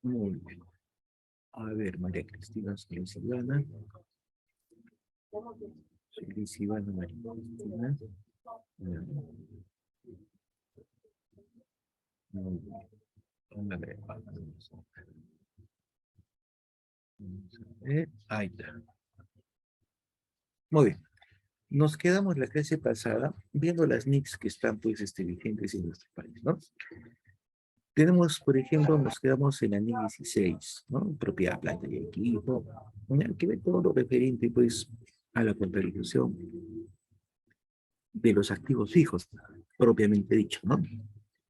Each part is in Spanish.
Muy bien. A ver, María Cristina Solís Ivana. Solís Ivana, María Cristina. Muy bien. A ver, ahí está. Muy bien. Nos quedamos la clase pasada viendo las NICs que están pues vigentes en nuestro país, ¿no? Tenemos, por ejemplo, nos quedamos en la NIC 16, ¿no? Propiedad, planta y equipo, ¿no? Que ve todo lo referente pues a la contabilización de los activos fijos, propiamente dicho, ¿no?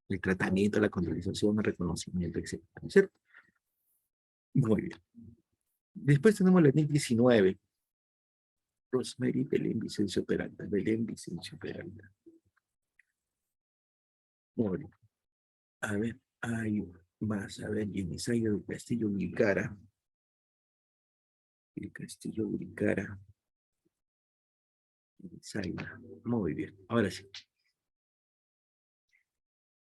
El tratamiento, la contabilización, el reconocimiento, etcétera, ¿cierto? Muy bien. Después tenemos la NIC 19, Rosemary Belén Vicencio Peralta, Belén Vicencio Peralta. Muy bien. A ver, hay más, a ver, Yenisayo del Castillo Vilcara. El Castillo Vilcara. Yenisayo. Muy bien, ahora sí.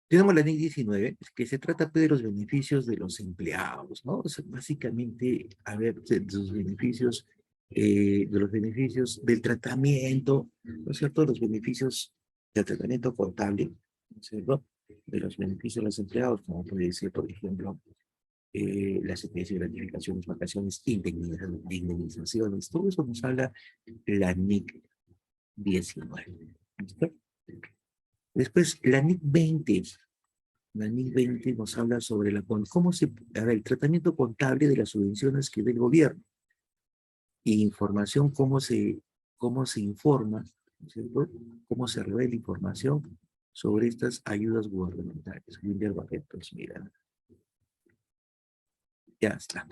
Tenemos la NIC 19, que se trata pues, de los beneficios de los empleados, ¿no? O sea, básicamente, a ver, de los beneficios del tratamiento, ¿no es cierto? Los beneficios del tratamiento contable, ¿no es cierto? De los beneficios de los empleados, como puede ser, por ejemplo, las especies de gratificaciones, vacaciones, indemnizaciones, todo eso nos habla la NIC 19. ¿Listo? Después, la NIC 20. La NIC 20 nos habla sobre el tratamiento contable de las subvenciones que da el gobierno y información, cómo se informa, ¿no es cierto? Cómo se revela información sobre estas ayudas gubernamentales. Wilder Barretos, mira, ya está.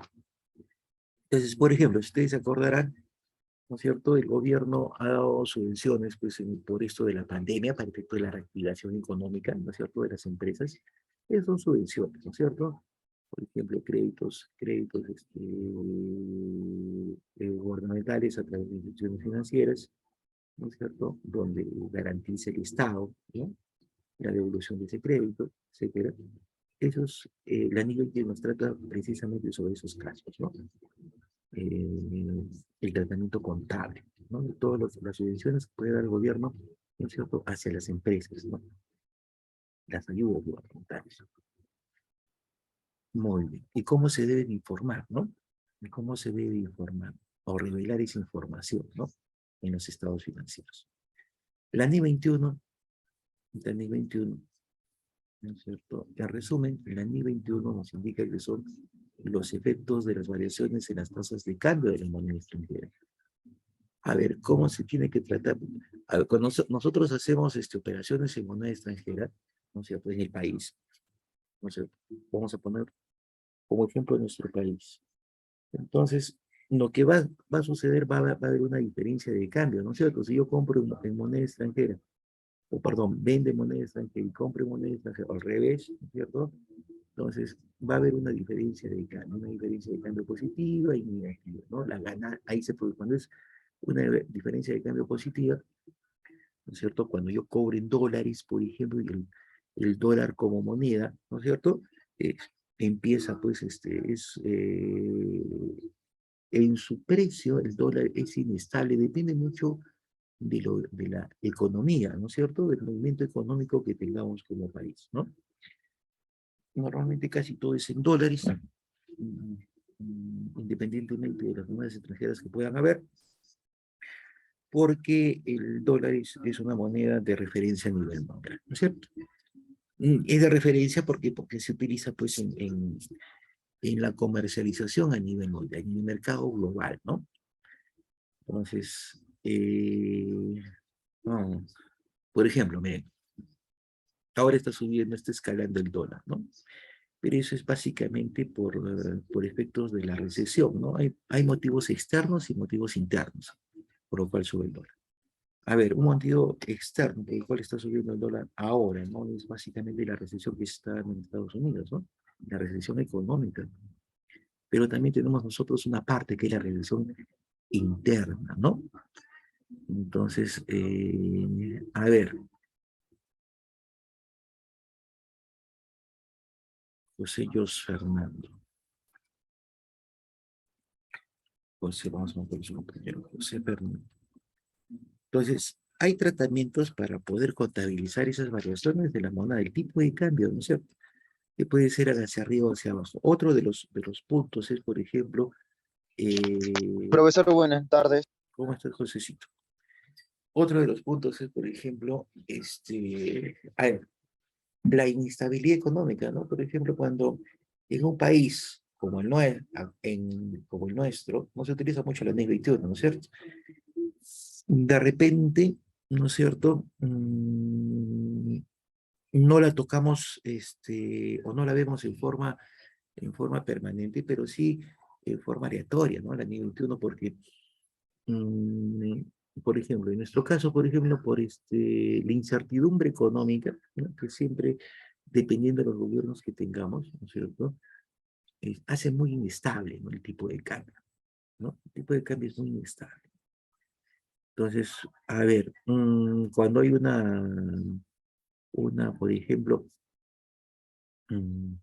Entonces, por ejemplo, si ustedes se acordarán, ¿no es cierto? El gobierno ha dado subvenciones pues, por esto de la pandemia para efecto de la reactivación económica, ¿no es cierto?, de las empresas. Esas son subvenciones, ¿no es cierto? Por ejemplo, créditos gubernamentales a través de instituciones financieras, ¿no es cierto?, donde garantiza el Estado, ¿no?, la devolución de ese crédito, etcétera. La NIC que nos trata precisamente sobre esos casos, ¿no? El tratamiento contable, ¿no? De todas las subvenciones que puede dar el gobierno, ¿no es cierto?, hacia las empresas, ¿no? Las ayudas gubernamentales. Muy bien. ¿Y cómo se deben informar, no? ¿Y cómo se debe informar o revelar esa información, no? En los estados financieros. La NI 21, la NI 21, ¿no es cierto? En resumen, la NI 21 nos indica que son los efectos de las variaciones en las tasas de cambio de la moneda extranjera. A ver, ¿cómo se tiene que tratar? A ver, cuando nosotros hacemos operaciones en moneda extranjera, ¿no es cierto?, en el país, ¿no es cierto? Vamos a poner como ejemplo nuestro país. Entonces, lo que va a suceder, va a haber una diferencia de cambio, ¿no es cierto? Si yo compro en moneda extranjera, o perdón, vende moneda extranjera y compro moneda extranjera, al revés, ¿no es cierto? Entonces, va a haber una diferencia de cambio positiva y negativa, ¿no? Ahí se produce, cuando es una diferencia de cambio positiva, ¿no es cierto? Cuando yo cobro en dólares, por ejemplo, y el dólar como moneda, ¿no es cierto? Eh, empieza, pues, en su precio, el dólar es inestable, depende mucho de la economía, ¿no es cierto? Del movimiento económico que tengamos como país, ¿no? Normalmente casi todo es en dólares, independientemente de las monedas extranjeras que puedan haber, porque el dólar es una moneda de referencia a nivel mundial, ¿no es cierto? Es de referencia porque se utiliza pues en la comercialización a nivel mundial, en el mercado global, ¿no? Entonces, no, por ejemplo, miren, ahora está subiendo, está escalando el dólar, ¿no? Pero eso es básicamente por efectos de la recesión, ¿no? Hay motivos externos y motivos internos, por lo cual sube el dólar. A ver, un motivo externo por el cual está subiendo el dólar ahora, ¿no? Es básicamente la recesión que está en Estados Unidos, ¿no? La recesión económica. Pero también tenemos nosotros una parte que es la recesión interna, ¿no? Entonces, a ver, José Jos Fernando. José, vamos a ver su compañero José Fernando. Entonces, hay tratamientos para poder contabilizar esas variaciones de la moneda, del tipo de cambio, ¿no es cierto? Que puede ser hacia arriba o hacia abajo. Otro de los puntos es, por ejemplo, Profesor, buenas tardes. ¿cómo está Josecito? Otro de los puntos es, por ejemplo, a ver, la inestabilidad económica, ¿no? Por ejemplo, cuando en un país como como el nuestro, no se utiliza mucho la NIS 21, ¿no es cierto? De repente, ¿no es cierto? No la tocamos, o no la vemos en forma permanente, pero sí en forma aleatoria, ¿no? La NIS 21, porque mm, por ejemplo, en nuestro caso, por ejemplo, por la incertidumbre económica, ¿no? Que siempre, dependiendo de los gobiernos que tengamos, ¿no es cierto? Hace muy inestable, ¿no? El tipo de cambio, ¿no? El tipo de cambio es muy inestable. Entonces, a ver, cuando hay por ejemplo, mm,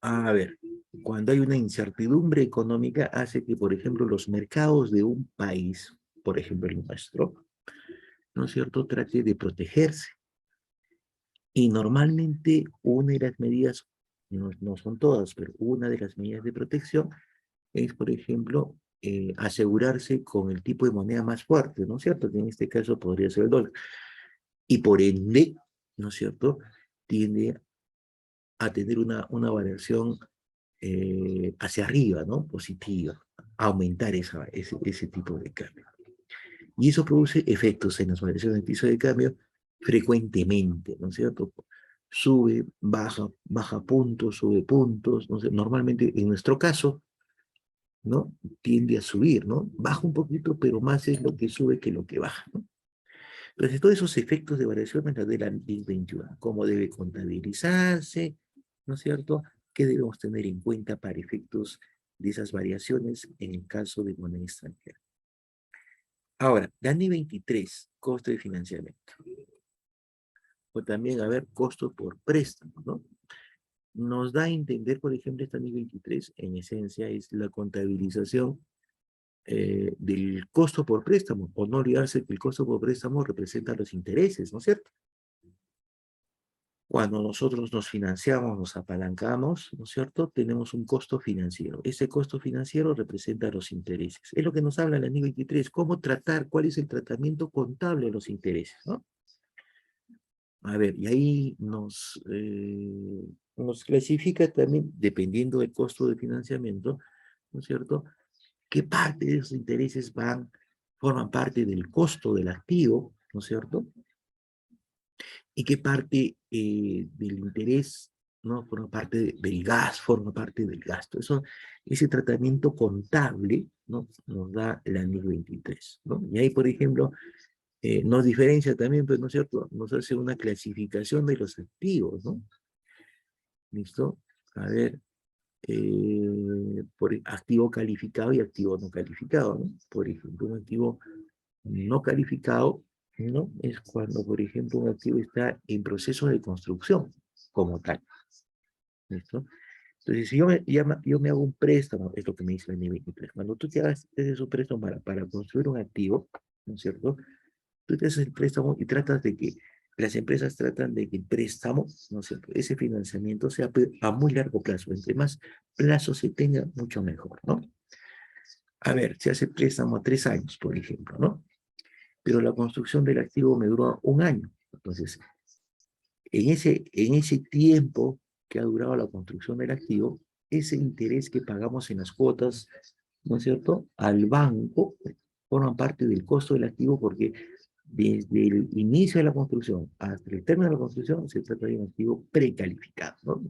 a ver, cuando hay una incertidumbre económica, hace que, por ejemplo, los mercados de un país, por ejemplo, el nuestro, ¿no es cierto?, trate de protegerse. Y normalmente una de las medidas, no son todas, pero una de las medidas de protección es, por ejemplo, asegurarse con el tipo de moneda más fuerte, ¿no es cierto? Que en este caso podría ser el dólar. Y por ende, ¿no es cierto?, tiende a tener una variación hacia arriba, ¿no? Positiva, aumentar ese tipo de cambio. Y eso produce efectos en las variaciones de piso de cambio frecuentemente, ¿no es cierto? Sube, baja, baja puntos, sube puntos, no sé, normalmente en nuestro caso, ¿no? Tiende a subir, ¿no? Baja un poquito, pero más es lo que sube que lo que baja, ¿no? Entonces, todos esos efectos de variación de la ley 21, cómo debe contabilizarse, ¿no es cierto? ¿Qué debemos tener en cuenta para efectos de esas variaciones en el caso de moneda extranjera? Ahora, DANI 23, costo de financiamiento. O también, a ver, costo por préstamo, ¿no? Nos da a entender, por ejemplo, esta DANI 23, en esencia, es la contabilización del costo por préstamo, o no olvidarse que el costo por préstamo representa los intereses, ¿no es cierto? Cuando nosotros nos financiamos, nos apalancamos, ¿no es cierto? Tenemos un costo financiero. Ese costo financiero representa los intereses. Es lo que nos habla la NI 23, cómo tratar, cuál es el tratamiento contable de los intereses, ¿no? A ver, y ahí nos clasifica también, dependiendo del costo de financiamiento, ¿no es cierto?, qué parte de esos intereses forman parte del costo del activo, ¿no es cierto?, y qué parte del interés, ¿no?, forma parte del gas, forma parte del gasto. Ese tratamiento contable, ¿no?, nos da la NIC 23, ¿no? Y ahí, por ejemplo, nos diferencia también, pues, ¿no es cierto?, nos hace una clasificación de los activos, ¿no? ¿Listo? A ver, por activo calificado y activo no calificado, ¿no? Por ejemplo, un activo no calificado, ¿no? Es cuando, por ejemplo, un activo está en proceso de construcción, como tal. ¿Listo? Entonces, si yo me hago un préstamo, es lo que me dice el nivel 23. Cuando tú te haces un préstamo para construir un activo, ¿no es cierto?, tú te haces el préstamo y tratas de que, las empresas tratan de que el préstamo, ¿no es cierto?, ese financiamiento sea a muy largo plazo. Entre más plazo se tenga, mucho mejor, ¿no? A ver, se hace préstamo a 3 años, por ejemplo, ¿no? Pero la construcción del activo me duró un año. Entonces, en ese tiempo que ha durado la construcción del activo, ese interés que pagamos en las cuotas, ¿no es cierto?, al banco, forman parte del costo del activo porque desde el inicio de la construcción hasta el término de la construcción se trata de un activo precalificado, ¿no?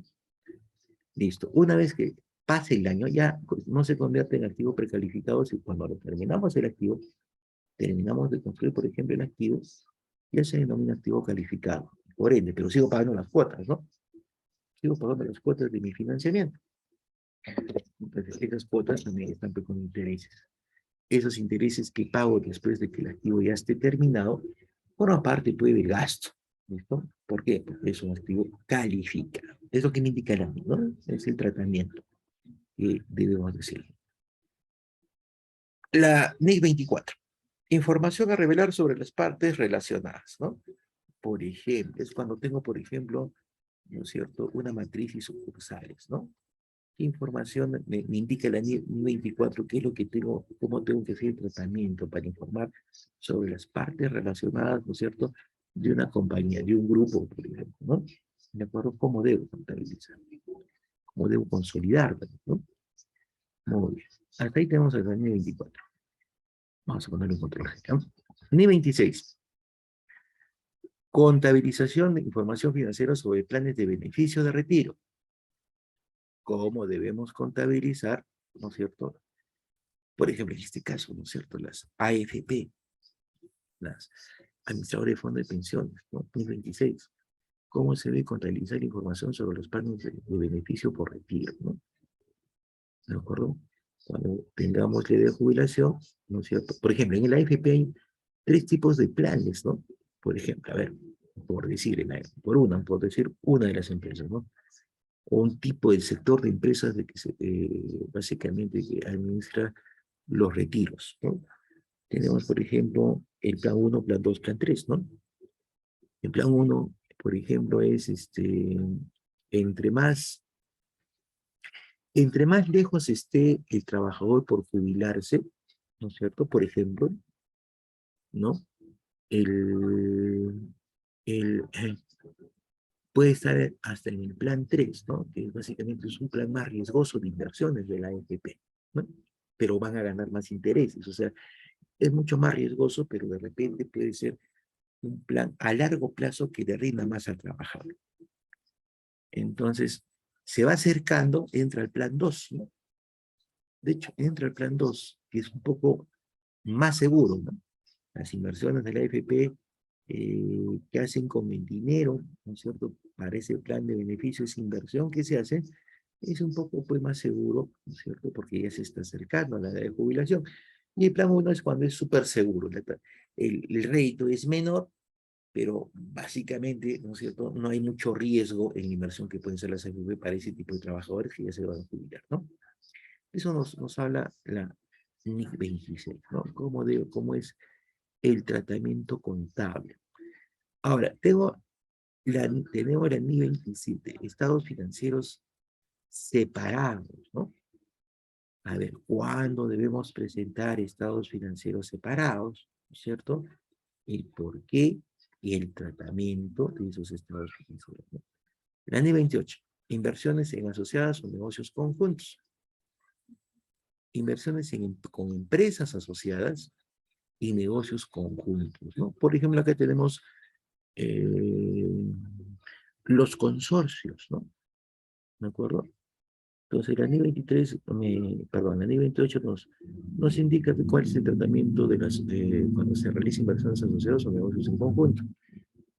Listo. Una vez que pase el año, ya pues, no se convierte en activo precalificado, si cuando lo terminamos el activo, terminamos de construir, por ejemplo, el activo, ya se denomina activo calificado. Por ende, pero sigo pagando las cuotas, ¿no? Sigo pagando las cuotas de mi financiamiento. Entonces, esas cuotas también están con intereses. Esos intereses que pago después de que el activo ya esté terminado, forman parte pues, del gasto. ¿Listo? ¿Por qué? Porque es un activo calificado. Es lo que me indica la ley, ¿no? Es el tratamiento que debemos decir. La NIC 24. Información a revelar sobre las partes relacionadas, ¿no? Por ejemplo, es cuando tengo, por ejemplo, ¿no es cierto?, una matriz y sucursales, ¿no? ¿Qué información me indica la NIC 24? ¿Qué es lo que tengo, cómo tengo que hacer el tratamiento para informar sobre las partes relacionadas, ¿no es cierto?, de una compañía, de un grupo, por ejemplo, ¿no? ¿De acuerdo? ¿Cómo debo contabilizar? ¿Cómo debo consolidar, ¿no? Muy bien. Hasta ahí tenemos el NIC 24. Vamos a ponerlo en control. ¿No? NIC 26. Contabilización de información financiera sobre planes de beneficio de retiro. ¿Cómo debemos contabilizar, ¿no es cierto? Por ejemplo, en este caso, ¿no es cierto? Las AFP, las administradores de fondos de pensiones, ¿no? 2026. ¿Cómo se debe contabilizar información sobre los planes de beneficio por retiro, ¿no? ¿De acuerdo? Cuando tengamos ley de jubilación, ¿no es cierto? Por ejemplo, en el AFP hay tres tipos de planes, ¿no? Por ejemplo, a ver, por decir una de las empresas, ¿no? O un tipo de sector de empresas de que básicamente que administra los retiros, ¿no? Tenemos, por ejemplo, el plan uno, plan 2, plan 3, ¿no? El plan uno, por ejemplo, es entre más, entre más lejos esté el trabajador por jubilarse, ¿no es cierto? Por ejemplo, ¿no? El, el, puede estar hasta en el plan 3, ¿no? Que básicamente es un plan más riesgoso de inversiones de la AFP, ¿no? Pero van a ganar más intereses, o sea, es mucho más riesgoso, pero de repente puede ser un plan a largo plazo que le rinda más al trabajador. Entonces, se va acercando, entra al plan 2, ¿no? De hecho, entra al plan 2, que es un poco más seguro, ¿no? Las inversiones de la AFP que hacen con el dinero, ¿no es cierto? Para ese plan de beneficios, esa inversión que se hace, es un poco pues, más seguro, ¿no es cierto? Porque ya se está acercando a la edad de jubilación. Y el plan 1 es cuando es súper seguro. El rédito es menor, pero básicamente, ¿no es cierto? No hay mucho riesgo en la inversión que pueden ser las AFP para ese tipo de trabajadores que ya se van a jubilar, ¿no? Eso nos habla la NIC 26, ¿no? Cómo es el tratamiento contable. Ahora, tenemos la NIC 27, estados financieros separados, ¿no? A ver, ¿cuándo debemos presentar estados financieros separados? ¿No es cierto? El por qué y el tratamiento de esos estados financieros, ¿no? La NIC 28, inversiones en asociadas o negocios conjuntos. Inversiones con empresas asociadas y negocios conjuntos, ¿no? Por ejemplo, acá tenemos eh, los consorcios, ¿no? ¿De acuerdo? Entonces, la NIC 23, perdón, la NIC 28 nos indica cuál es el tratamiento cuando se realizan inversiones asociadas o negocios en conjunto.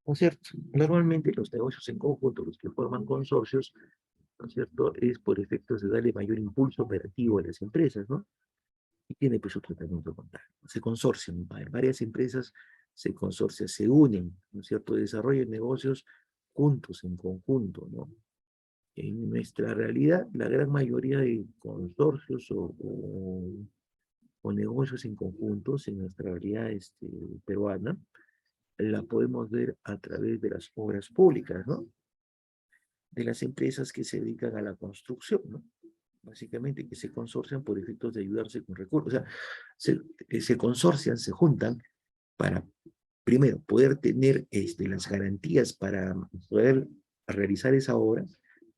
¿No es cierto? Normalmente los negocios en conjunto, los que forman consorcios, ¿no es cierto? Es por efectos de darle mayor impulso operativo a las empresas, ¿no? Y tiene pues su tratamiento contable. Se consorcian, varias empresas se consorcian, se unen, ¿no es cierto? Desarrollan negocios juntos, en conjunto, ¿no? En nuestra realidad, la gran mayoría de consorcios o negocios en conjuntos en nuestra realidad peruana, la podemos ver a través de las obras públicas, ¿no? De las empresas que se dedican a la construcción, ¿no? Básicamente que se consorcian por efectos de ayudarse con recursos. O sea, se consorcian, se juntan para, primero, poder tener las garantías para poder realizar esa obra.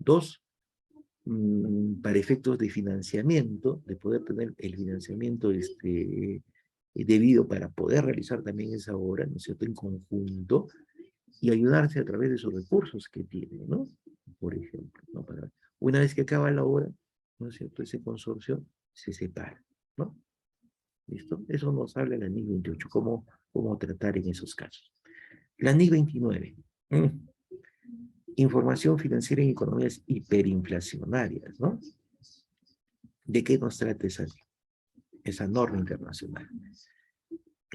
Dos, para efectos de financiamiento, de poder tener el financiamiento debido para poder realizar también esa obra, ¿no es cierto?, en conjunto, y ayudarse a través de sus recursos que tiene, ¿no? Por ejemplo, ¿no? Una vez que acaba la obra, ¿no es cierto?, ese consorcio se separa, ¿no? ¿Listo? Eso nos habla la NIC 28, cómo tratar en esos casos. La NIC 29. Información financiera en economías hiperinflacionarias, ¿no? ¿De qué nos trata esa norma internacional?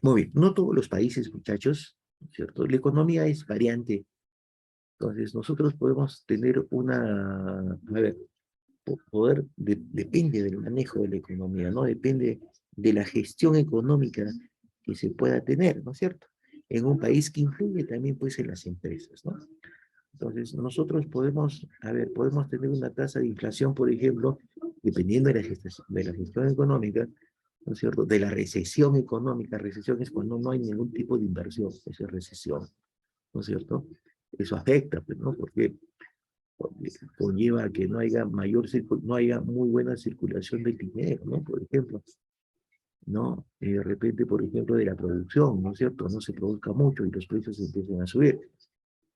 Muy bien, no todos los países, muchachos, ¿cierto? La economía es variante. Entonces, nosotros podemos tener depende del manejo de la economía, ¿no? Depende de la gestión económica que se pueda tener, ¿no es cierto? En un país que influye también pues en las empresas, ¿no? Entonces, nosotros podemos, a ver, podemos tener una tasa de inflación, por ejemplo, dependiendo de la gestión económica, ¿no es cierto? De la recesión económica. Recesión es cuando no hay ningún tipo de inversión, esa es recesión, ¿no es cierto? Eso afecta, pues, ¿no? Porque conlleva a que no haya no haya muy buena circulación del dinero, ¿no? Por ejemplo, ¿no? Y de repente, por ejemplo, de la producción, ¿no es cierto? No se produzca mucho y los precios empiezan a subir.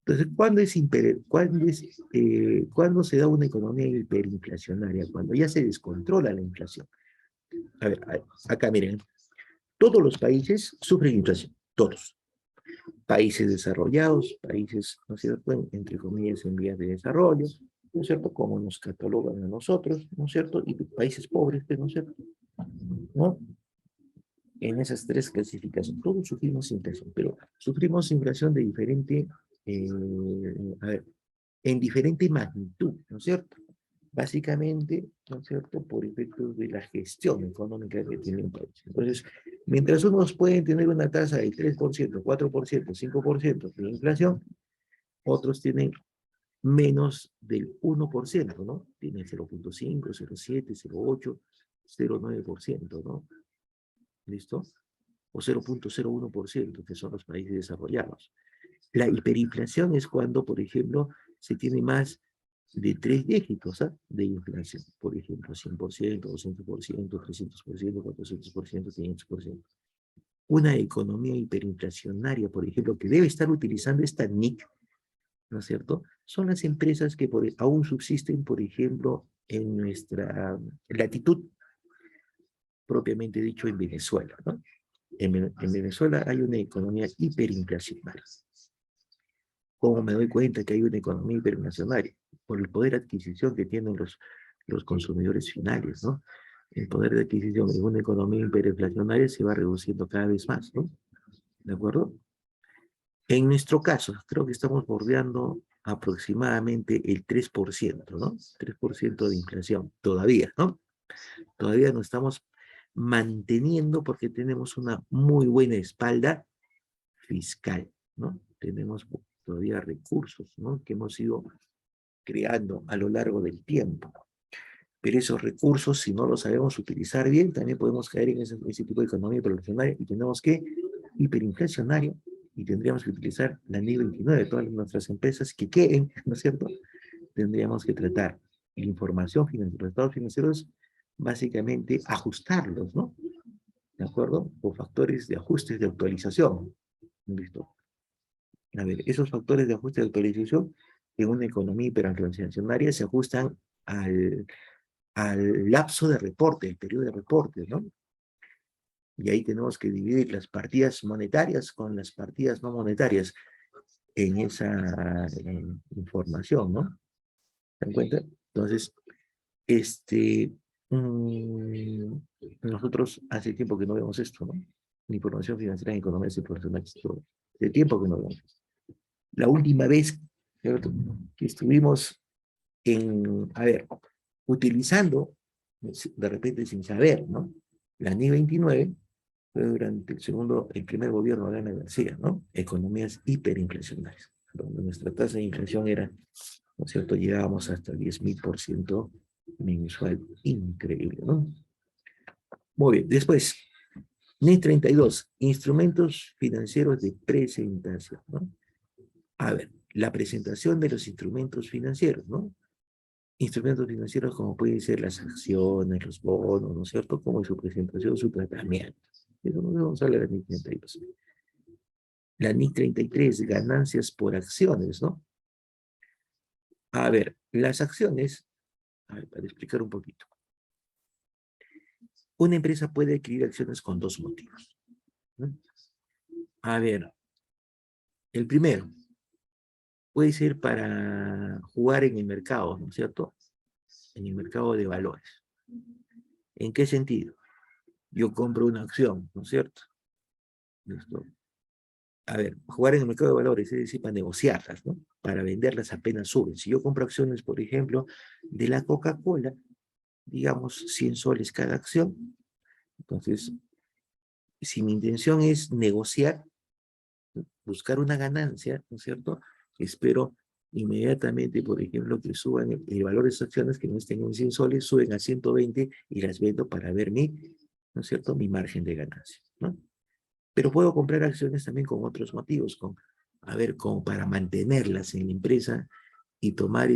Entonces, ¿cuándo se da una economía hiperinflacionaria? Cuando ya se descontrola la inflación. A ver, acá miren, todos los países sufren inflación, todos. Países desarrollados, países, ¿no es cierto?, entre comillas, en vías de desarrollo, ¿no es cierto?, como nos catalogan a nosotros, ¿no es cierto?, y países pobres, ¿no es cierto?, ¿no? En esas tres clasificaciones, todos sufrimos inflación, pero sufrimos inflación de diferente, eh, a ver, en diferente magnitud, ¿no es cierto? Básicamente, ¿no es cierto?, por efectos de la gestión económica que tiene un país. Entonces, mientras unos pueden tener una tasa del 3%, 4%, 5% de inflación, otros tienen menos del 1%, ¿no? Tienen 0.5, 0.7, 0.8, 0.9%, ¿no? ¿Listo? O 0.01%, que son los países desarrollados. La hiperinflación es cuando, por ejemplo, se tiene más de 3 dígitos, ¿ah?, de inflación. Por ejemplo, 100%, 200%, 300%, 400%, 500%. Una economía hiperinflacionaria, por ejemplo, que debe estar utilizando esta NIC, ¿no es cierto?, son las empresas que aún subsisten, por ejemplo, en nuestra latitud, propiamente dicho, en Venezuela, ¿no? En Venezuela hay una economía hiperinflacionaria. ¿Cómo me doy cuenta que hay una economía hiperinflacionaria? Por el poder de adquisición que tienen los consumidores finales, ¿no? El poder de adquisición en una economía hiperinflacionaria se va reduciendo cada vez más, ¿no? ¿De acuerdo? En nuestro caso, creo que estamos bordeando aproximadamente el 3%, ¿no? 3% de inflación, todavía, ¿no? Todavía no estamos manteniendo porque tenemos una muy buena espalda fiscal, ¿no? Tenemos todavía recursos, ¿no?, que hemos ido creando a lo largo del tiempo. Pero esos recursos, si no los sabemos utilizar bien, también podemos caer en ese tipo de economía hiperinflacionaria y tenemos que hiperinflacionaria y tendríamos que utilizar la ley 29 de todas nuestras empresas que queden, ¿no es cierto? Tendríamos que tratar la información financiera, los estados financieros, básicamente ajustarlos, ¿no? ¿De acuerdo? O factores de ajustes de actualización. ¿Listo? A ver, esos factores de ajuste de actualización en una economía hiperinflacionaria se ajustan al lapso de reporte, el periodo de reporte, ¿no? Y ahí tenemos que dividir las partidas monetarias con las partidas no monetarias en esa información, ¿no? ¿Se dan cuenta? Entonces, este, mm, nosotros hace tiempo que no vemos esto, ¿no? La información financiera en economía personal, hace tiempo que no vemos esto. La última vez, ¿cierto?, que estuvimos a ver, utilizando, de repente sin saber, ¿no?, la NI 29, fue durante el primer gobierno de Ana García, ¿no? Economías hiperinflacionarias, donde nuestra tasa de inflación era, ¿no es cierto?, llegábamos hasta el 10.000% mensual. Increíble, ¿no? Muy bien, después, NI 32, instrumentos financieros de presentación, ¿no? A ver, la presentación de los instrumentos financieros, ¿no? Instrumentos financieros como pueden ser las acciones, los bonos, ¿no es cierto? Como su presentación, su tratamiento. Eso no vamos a hablar de la NIC 32. La NIC 33, ganancias por acciones, ¿no? A ver, las acciones, a ver, para explicar un poquito. Una empresa puede adquirir acciones con dos motivos, ¿no? A ver, el primero puede ser para jugar en el mercado, ¿no es cierto? En el mercado de valores. ¿En qué sentido? Yo compro una acción, ¿no es cierto? ¿Listo? A ver, jugar en el mercado de valores, es decir, para negociarlas, ¿no? Para venderlas apenas suben. Si yo compro acciones, por ejemplo, de la Coca-Cola, digamos 100 soles cada acción, Entonces, si mi intención es negociar, buscar una ganancia, ¿no es cierto? Espero inmediatamente, por ejemplo, que suban el valor de esas acciones que no estén en 100 soles, suben a 120 y las vendo para ver ¿no es cierto?, mi margen de ganancia, ¿no? Pero puedo comprar acciones también con otros motivos, a ver, como para mantenerlas en la empresa y tomar,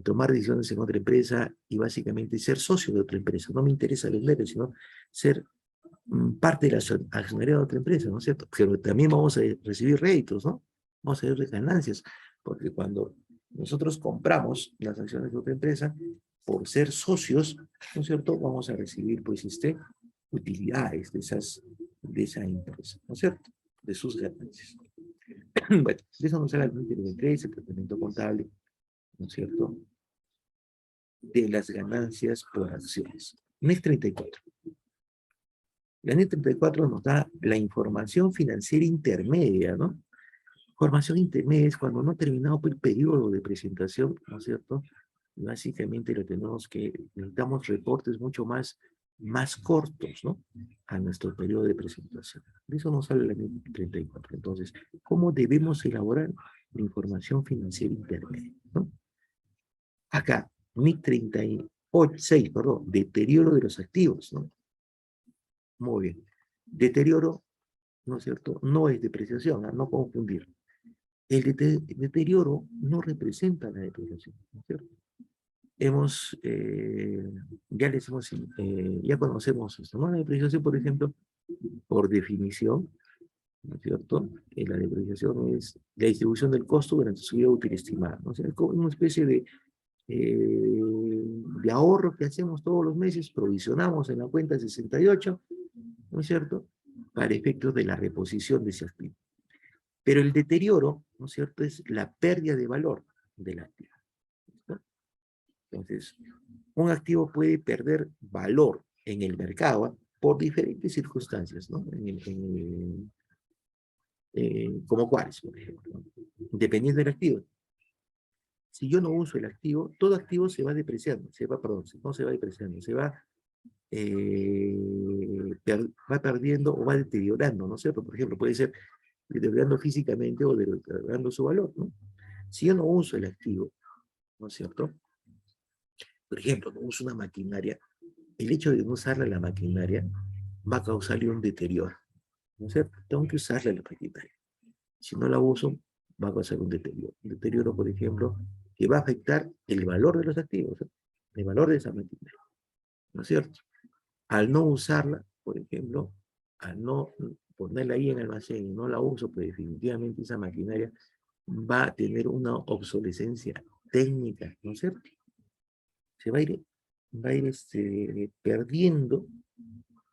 tomar decisiones en otra empresa y básicamente ser socio de otra empresa. No me interesa vender, sino ser parte de la accionaria de otra empresa, ¿no es cierto? Pero también vamos a recibir réditos, ¿no? Vamos a recibir ganancias, porque cuando nosotros compramos las acciones de otra empresa, por ser socios, ¿no es cierto? Vamos a recibir, pues, utilidades de esa empresa, ¿no es cierto? De sus ganancias. Bueno, de eso nos habla el límite de empresa, el tratamiento contable, ¿no es cierto? De las ganancias por acciones. NIF 34. La NIF 34 nos da la información financiera intermedia, ¿no? Formación intermedia es cuando no ha terminado el periodo de presentación, ¿no es cierto? Básicamente necesitamos reportes mucho más cortos, ¿no? A nuestro periodo de presentación. De eso nos sale la NIF 34. Entonces, ¿cómo debemos elaborar la información financiera intermedia, ¿no? Acá, NIF 36, perdón, deterioro de los activos, ¿no? Muy bien. Deterioro, ¿no es cierto? No es depreciación, no confundir. El deterioro no representa la depreciación, ¿no es cierto? Ya conocemos esto, ¿no? La depreciación, por ejemplo, por definición, ¿no es cierto? La depreciación es la distribución del costo durante su vida útil estimada, ¿no? O sea, es como una especie de ahorro que hacemos todos los meses, provisionamos en la cuenta 68, ¿no es cierto? Para efectos de la reposición de ese activo. Pero el deterioro, ¿no es cierto?, es la pérdida de valor del activo, ¿no? Entonces, un activo puede perder valor en el mercado por diferentes circunstancias, ¿no? Como cuáles, por ejemplo, ¿no? Dependiendo del activo. Si yo no uso el activo, todo activo se va depreciando, no se va depreciando, va perdiendo o va deteriorando, ¿no es cierto? Por ejemplo, puede ser deteriorando físicamente o deteriorando su valor, ¿no? Si yo no uso el activo, ¿no es cierto? Por ejemplo, no uso una maquinaria, el hecho de no usarla la maquinaria va a causarle un deterioro, ¿no es cierto? Tengo que usarla la maquinaria. Si no la uso, va a causar un deterioro. Un deterioro, por ejemplo, que va a afectar el valor de los activos, ¿eh? El valor de esa maquinaria, ¿no es cierto? Al no usarla, por ejemplo, al no ponerla ahí en el almacén y no la uso, pues definitivamente esa maquinaria va a tener una obsolescencia técnica, ¿no es cierto? Se va a ir perdiendo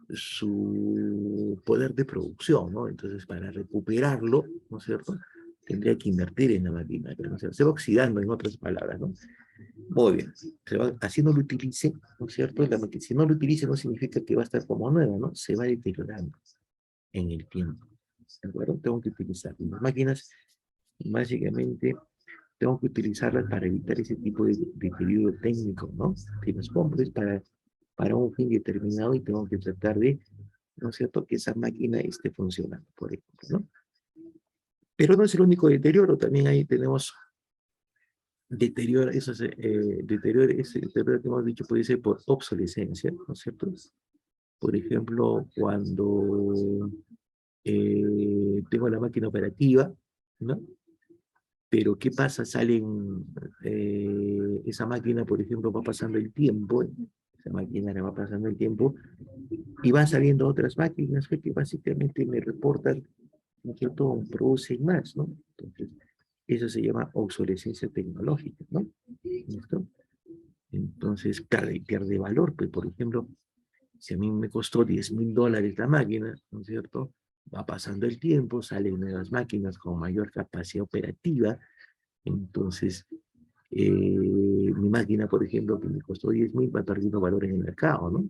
su poder de producción, ¿no? Entonces, para recuperarlo, ¿no es cierto?, tendría que invertir en la maquinaria, ¿no? O sea, se va oxidando, en otras palabras, ¿no? Muy bien. Así no lo utilice, ¿no es cierto? Si no lo utilice no significa que va a estar como nueva, ¿no? Se va deteriorando en el tiempo, ¿de acuerdo? Tengo que utilizar las máquinas, básicamente, tengo que utilizarlas para evitar ese tipo de deterioro técnico, ¿no? Si las compro es para un fin determinado y tengo que tratar de, ¿no es cierto?, que esa máquina esté funcionando, por ejemplo, ¿no? Pero no es el único deterioro, también ahí tenemos deterioro, ese deterioro que hemos dicho puede ser por obsolescencia, ¿no es cierto? Por ejemplo, cuando tengo la máquina operativa, ¿no? Pero ¿qué pasa? Esa máquina, por ejemplo, va pasando el tiempo, esa máquina va pasando el tiempo, y van saliendo otras máquinas que básicamente me reportan, ¿no es cierto?, producen más, ¿no? Entonces, eso se llama obsolescencia tecnológica, ¿no? ¿Listo? Entonces, pierde valor, pues, por ejemplo, si a mí me costó $10,000 la máquina, ¿no es cierto? Va pasando el tiempo, salen nuevas máquinas con mayor capacidad operativa, entonces mi máquina, por ejemplo, que me costó 10,000, va perdiendo valor en el mercado, ¿no?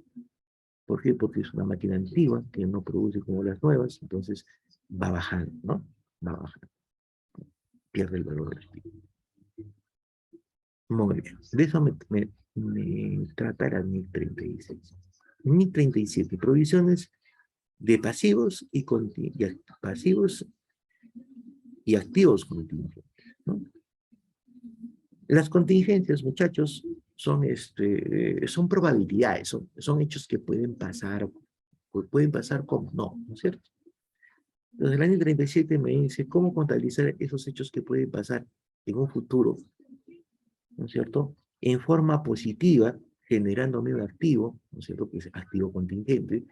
¿Por qué? Porque es una máquina antigua que no produce como las nuevas, entonces va bajando, ¿no? Va bajando, pierde el valor del activo. Muy bien. De eso me trata la NIC 36. NIC 37, provisiones de pasivos pasivos y activos contingentes, ¿no? Las contingencias, muchachos, son probabilidades, son hechos que pueden pasar como no, ¿no es cierto? Entonces, el año 37 me dice cómo contabilizar esos hechos que pueden pasar en un futuro, ¿no es cierto? En forma positiva, generándome un activo, ¿no es cierto? Que es activo contingente,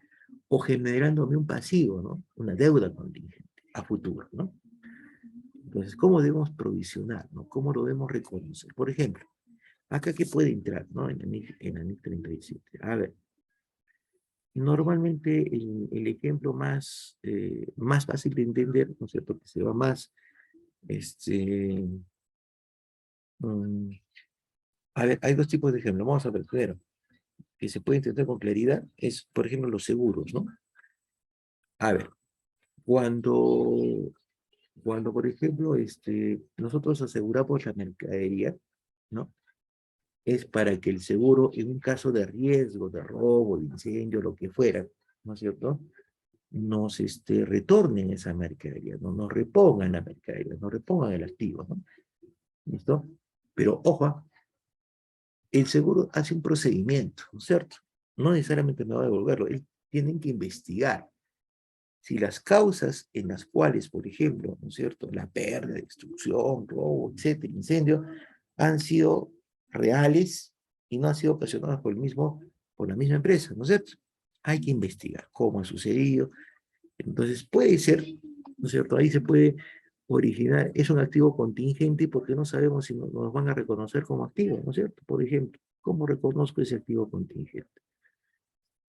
o generándome un pasivo, ¿no? Una deuda contingente a futuro, ¿no? Entonces, ¿cómo debemos provisionar, ¿no? ¿Cómo lo debemos reconocer? Por ejemplo, acá que puede entrar, ¿no? En la NIC 37. A ver, normalmente el ejemplo más fácil de entender, ¿no es cierto? Que se va más, este, mm, a ver, hay dos tipos de ejemplos. Vamos a ver primero, que se puede entender con claridad, es, por ejemplo, los seguros, ¿no? A ver, cuando, cuando por ejemplo, nosotros aseguramos la mercadería, ¿no? Es para que el seguro, en un caso de riesgo, de robo, de incendio, lo que fuera, ¿no es cierto?, nos retornen esa mercadería, ¿no? Nos repongan la mercadería, nos repongan el activo, ¿no? ¿Listo? Pero, ojo, el seguro hace un procedimiento, ¿no es cierto? No necesariamente me va a devolverlo, tienen que investigar si las causas en las cuales, por ejemplo, ¿no es cierto?, la pérdida, destrucción, robo, etcétera, incendio, han sido reales y no han sido ocasionadas por la misma empresa, ¿no es cierto? Hay que investigar cómo ha sucedido. Entonces puede ser, ¿no es cierto? Ahí se puede originar, es un activo contingente porque no sabemos si nos van a reconocer como activo, ¿no es cierto? Por ejemplo, ¿cómo reconozco ese activo contingente?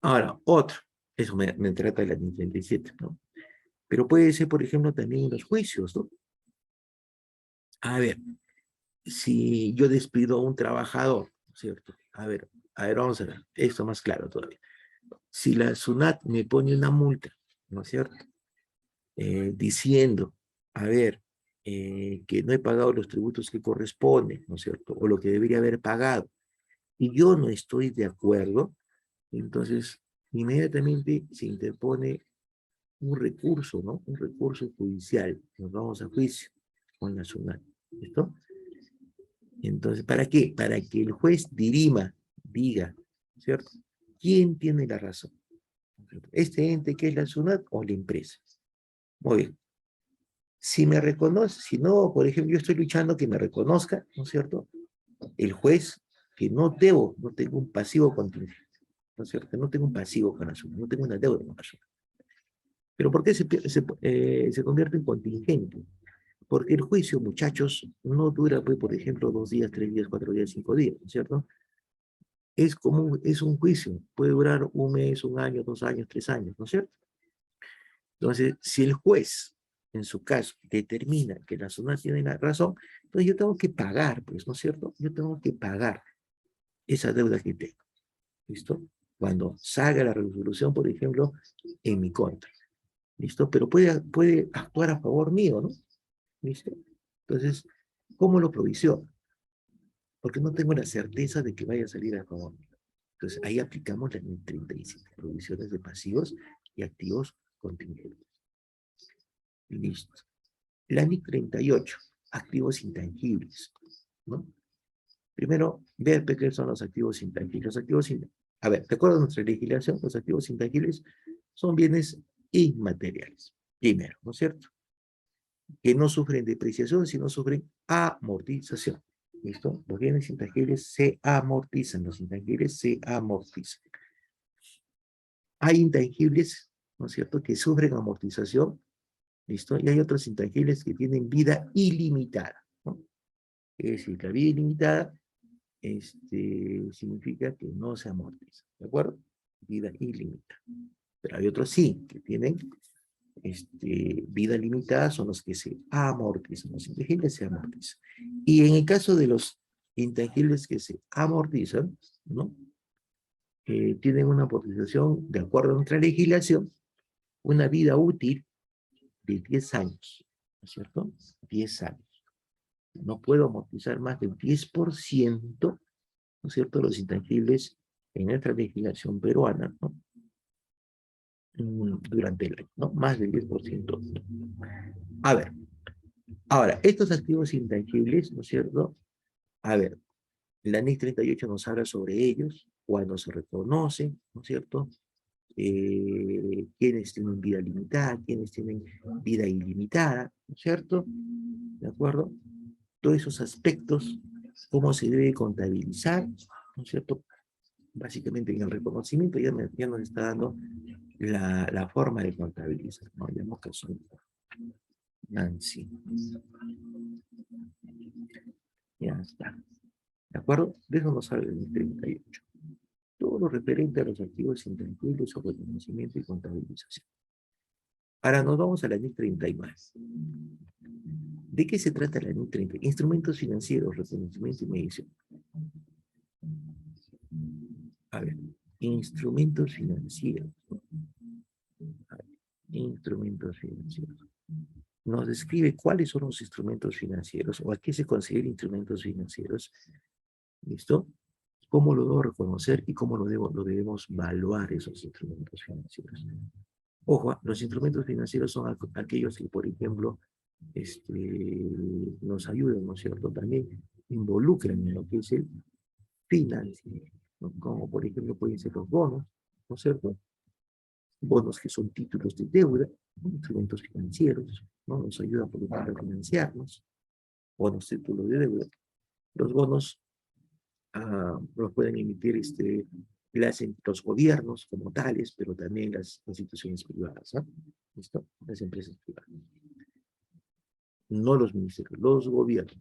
Ahora, otro, eso me trata de la 37, ¿no? Pero puede ser, por ejemplo, también en los juicios, ¿no? A ver, si yo despido a un trabajador, ¿no es cierto? A ver, vamos a ver, esto más claro todavía. Si la SUNAT me pone una multa, ¿no es cierto?, diciendo, a ver, que no he pagado los tributos que corresponden, ¿no es cierto?, o lo que debería haber pagado, y yo no estoy de acuerdo, entonces inmediatamente se interpone un recurso, ¿no? Un recurso judicial. Nos vamos a juicio con la SUNAT. ¿Listo? Entonces, ¿para qué? Para que el juez diga, ¿cierto? ¿Quién tiene la razón? ¿Este ente que es la SUNAT o la empresa? Muy bien. Si me reconoce, si no, por ejemplo, yo estoy luchando que me reconozca, ¿no es cierto?, el juez, que no tengo un pasivo contingente, ¿no es cierto? Que no tengo un pasivo con la SUNAT, no tengo una deuda con la SUNAT. ¿Pero por qué se convierte en contingente? Porque el juicio, muchachos, no dura, pues, por ejemplo, 2 días, 3 días, 4 días, 5 días, ¿no es cierto? Es un juicio, puede durar un mes, un año, 2 años, 3 años, ¿no es cierto? Entonces, si el juez, en su caso, determina que la zona tiene la razón, entonces yo tengo que pagar, pues, ¿no es cierto? Yo tengo que pagar esa deuda que tengo, ¿listo? Cuando salga la resolución, por ejemplo, en mi contra, ¿listo? Pero puede actuar a favor mío, ¿no? ¿Listo? Entonces, ¿cómo lo provisiono? Porque no tengo la certeza de que vaya a salir a favor mío. Entonces, ahí aplicamos la NIC 37, provisiones de pasivos y activos contingentes. Listo. La NIC 38, activos intangibles, ¿no? Primero, ver qué son los activos intangibles. A ver, de acuerdo a nuestra legislación, los activos intangibles son bienes inmateriales. Primero, ¿no es cierto?, que no sufren depreciación, sino sufren amortización. ¿Listo? Los bienes intangibles se amortizan, los intangibles se amortizan. Hay intangibles, ¿no es cierto?, que sufren amortización, ¿listo? Y hay otros intangibles que tienen vida ilimitada, ¿no? Es decir, la vida ilimitada significa que no se amortiza, ¿de acuerdo? Vida ilimitada. Pero hay otros sí, que tienen vida limitada, son los que se amortizan, los intangibles se amortizan. Y en el caso de los intangibles que se amortizan, ¿no?, tienen una amortización, de acuerdo a nuestra legislación, una vida útil de 10 años, ¿no es cierto? 10 años. No puedo amortizar más del 10%, ¿no es cierto?, los intangibles en nuestra legislación peruana, ¿no? Durante el año, ¿no? Más del 10%. A ver, ahora, estos activos intangibles, ¿no es cierto? A ver, la NIC 38 nos habla sobre ellos, cuando se reconocen, ¿no es cierto? Quienes tienen vida limitada, quienes tienen vida ilimitada, ¿no es cierto? ¿De acuerdo? Todos esos aspectos, cómo se debe contabilizar, ¿no es cierto? Básicamente en el reconocimiento ya nos está dando la forma de contabilizar, ¿no? Digamos que son Nancy. Ya está. ¿De acuerdo? De eso nos habla el 38. Todo lo referente a los activos intangibles sobre reconocimiento y contabilización. Ahora nos vamos a la NIC 39. ¿De qué se trata la NIC 30? Instrumentos financieros, reconocimiento y medición. A ver, instrumentos financieros. A ver, instrumentos financieros. Nos describe cuáles son los instrumentos financieros o a qué se considera instrumentos financieros. ¿Listo? ¿Cómo lo debo reconocer y cómo lo debemos evaluar esos instrumentos financieros? Ojo, los instrumentos financieros son aquellos que, por ejemplo, nos ayudan, ¿no es cierto? También involucran en lo que es el financiamiento, ¿no? Como por ejemplo pueden ser los bonos, ¿no es cierto? Bonos que son títulos de deuda, ¿no? Instrumentos financieros, ¿no? Nos ayudan por ejemplo a financiarnos, bonos títulos de deuda. Los bonos los pueden emitir los gobiernos como tales, pero también las instituciones privadas, ¿no? ¿Listo? Las empresas privadas. No los ministerios, los gobiernos.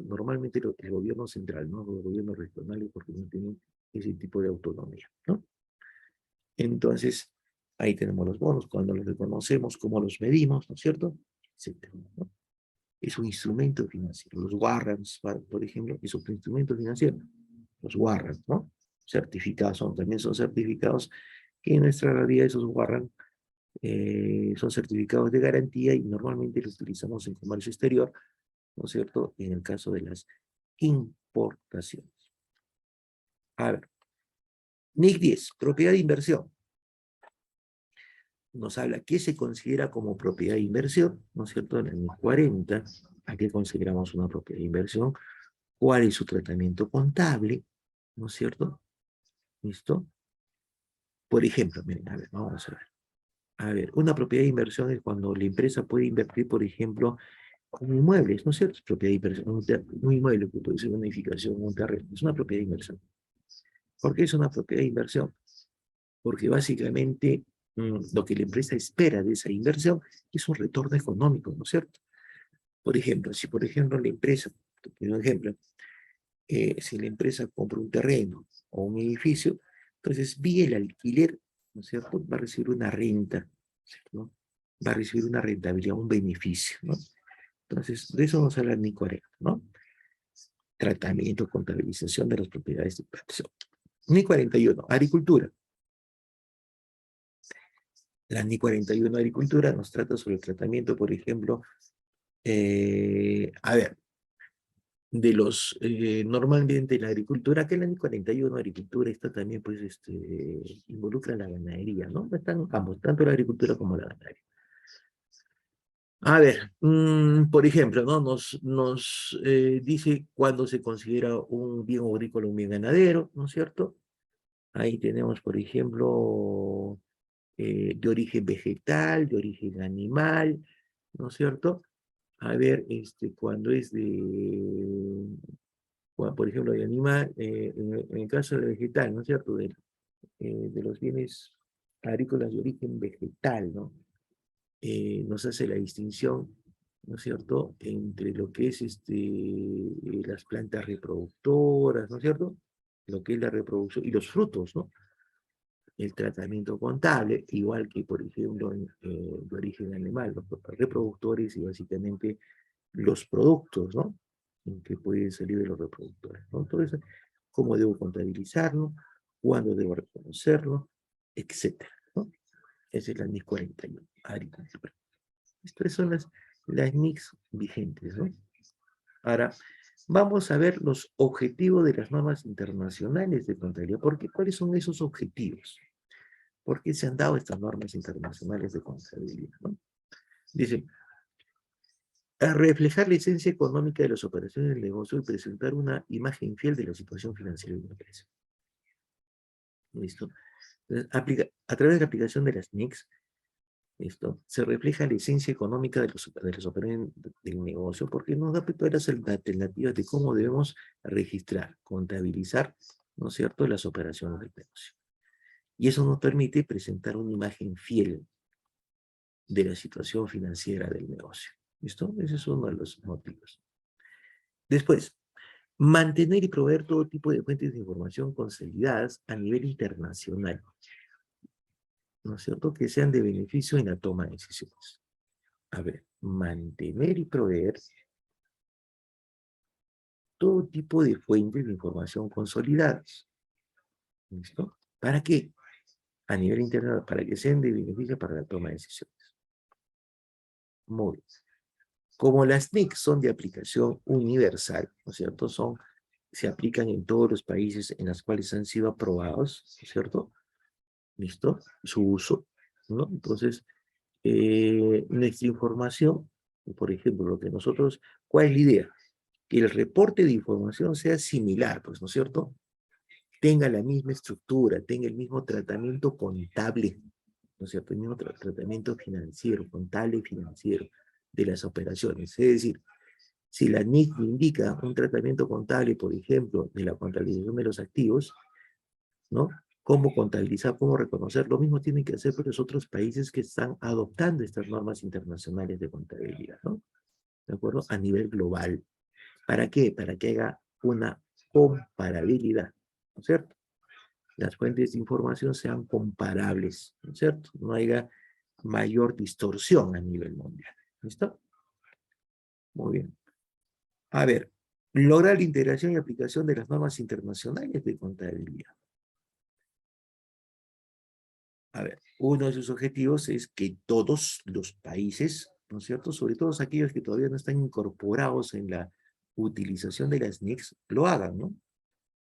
Normalmente el gobierno central, no los gobiernos regionales, porque no tienen ese tipo de autonomía, ¿no? Entonces, ahí tenemos los bonos, cuando los reconocemos, cómo los medimos, ¿no es cierto? Etcétera, ¿no? Es un instrumento financiero. Los warrants, por ejemplo, es otro instrumento financiero. Los warrants, ¿no? Certificados, también son certificados que en nuestra realidad esos warrants son certificados de garantía y normalmente los utilizamos en comercio exterior, ¿no es cierto? En el caso de las importaciones. A ver, NIC 10, propiedad de inversión. Nos habla qué se considera como propiedad de inversión, ¿no es cierto? En el NIC 40, ¿a qué consideramos una propiedad de inversión? ¿Cuál es su tratamiento contable? ¿No es cierto? ¿Listo? Por ejemplo, miren, a ver, vamos a ver. A ver, una propiedad de inversión es cuando la empresa puede invertir, por ejemplo, en inmuebles, ¿no es cierto? Es propiedad de inversión. Un inmueble que puede ser una edificación, un terreno, es una propiedad de inversión. ¿Por qué es una propiedad de inversión? Porque básicamente lo que la empresa espera de esa inversión es un retorno económico, ¿no es cierto? Por ejemplo, si por ejemplo la empresa, te pongo un ejemplo, si la empresa compra un terreno o un edificio, entonces vía el alquiler, ¿no es cierto? Va a recibir una renta, ¿no? Va a recibir una rentabilidad, un beneficio, ¿no? Entonces, de eso vamos a hablar en NIC 40, ¿no? Tratamiento, contabilización de las propiedades de inversión. NIC 41, agricultura. La NIC 41, agricultura, nos trata sobre el tratamiento, por ejemplo, a ver, de los, normalmente la agricultura, que en la NIC 41, agricultura, está también, pues, involucra la ganadería, ¿no? Están ambos, tanto la agricultura como la ganadería. A ver, por ejemplo, ¿no? Nos dice cuándo se considera un bien agrícola, un bien ganadero, ¿no es cierto? Ahí tenemos, por ejemplo, de origen vegetal, de origen animal, ¿no es cierto? A ver, cuando es por ejemplo, de animal, en el caso del vegetal, ¿no es cierto? De los bienes agrícolas de origen vegetal, ¿no? Nos hace la distinción, ¿no es cierto?, entre lo que es las plantas reproductoras, ¿no es cierto?, lo que es la reproducción y los frutos, ¿no? El tratamiento contable, igual que, por ejemplo, de origen animal, los reproductores y básicamente los productos, ¿no?, que pueden salir de los reproductores, ¿no? Entonces, cómo debo contabilizarlo, cuándo debo reconocerlo, etcétera, ¿no? Esa es la NIC 41, agricultura. Estas son las NICs vigentes, ¿no? Ahora, vamos a ver los objetivos de las normas internacionales de contabilidad. ¿Cuáles son esos objetivos? ¿Por qué se han dado estas normas internacionales de contabilidad, ¿no? Dice, a reflejar la esencia económica de las operaciones del negocio y presentar una imagen fiel de la situación financiera de una empresa. ¿Listo? Entonces, a través de la aplicación de las NICs, ¿listo? Se refleja la esencia económica de las operaciones del negocio porque nos da todas las alternativas de cómo debemos registrar, contabilizar, ¿no es cierto?, las operaciones del negocio. Y eso nos permite presentar una imagen fiel de la situación financiera del negocio. ¿Listo? Ese es uno de los motivos. Después, mantener y proveer todo tipo de fuentes de información consolidadas a nivel internacional, ¿no es cierto?, que sean de beneficio en la toma de decisiones. A ver, mantener y proveer todo tipo de fuentes de información consolidadas. ¿Listo? ¿Para qué? A nivel internacional, para que sean de beneficio para la toma de decisiones. Muy bien. Como las NIC son de aplicación universal, ¿no es cierto?, se aplican en todos los países en los cuales han sido aprobados, ¿no es cierto?, ¿listo?, su uso, ¿no? Entonces, nuestra información, por ejemplo, ¿cuál es la idea? Que el reporte de información sea similar, pues, ¿no es cierto?, tenga la misma estructura, tenga el mismo tratamiento contable, ¿no es cierto?, el mismo tratamiento financiero, contable y financiero de las operaciones. Es decir, si la NIC indica un tratamiento contable, por ejemplo, de la contabilización de los activos, ¿no?, cómo contabilizar, cómo reconocer, lo mismo tienen que hacer por los otros países que están adoptando estas normas internacionales de contabilidad, ¿no? ¿De acuerdo? A nivel global. ¿Para qué? Para que haya una comparabilidad, ¿no es cierto? Las fuentes de información sean comparables, ¿no es cierto? No haya mayor distorsión a nivel mundial. ¿Listo? Muy bien. A ver, lograr la integración y aplicación de las normas internacionales de contabilidad. A ver, uno de sus objetivos es que todos los países, ¿no es cierto?, sobre todo aquellos que todavía no están incorporados en la utilización de las NICs, lo hagan, ¿no?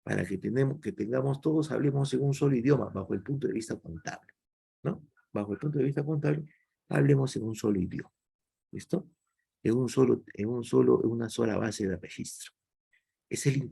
Para que tengamos todos, hablemos en un solo idioma, bajo el punto de vista contable, ¿no? Bajo el punto de vista contable, hablemos en un solo idioma, ¿listo? En una sola base de registro. Es el